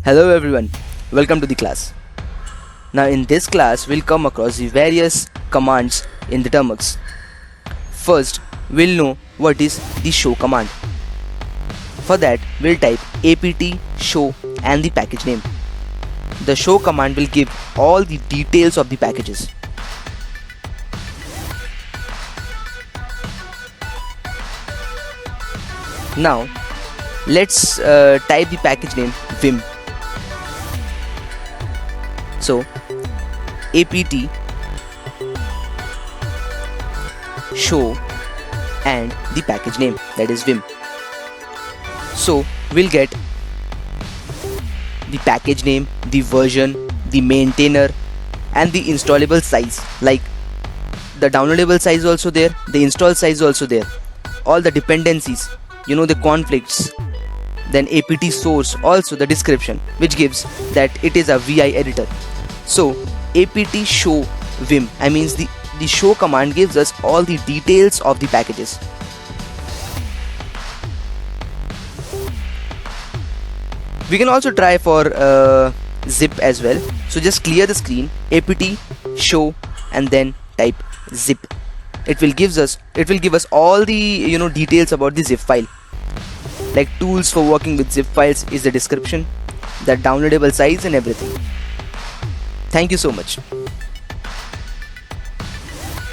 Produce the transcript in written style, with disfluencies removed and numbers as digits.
Hello everyone, welcome to the class. Now in this class we'll come across the various commands in the Termux. First, we'll know what is the show command. For that, we'll type apt show and the package name. The show command will give all the details of the packages. Now, let's type the package name vim. So, apt show and the package name, that is vim. So we'll get the package name, the version, the maintainer and the installable size, like the downloadable size also there, the install size also there, all the dependencies, the conflicts, then apt source, also the description which gives that it is a vi editor. So apt show vim, I means the show command gives us all the details of the packages. We can also try for zip as well. So just clear the screen, apt show and then type zip. It will give us all the details about the zip file, like tools for working with zip files is the description, the downloadable size and everything. Thank you so much.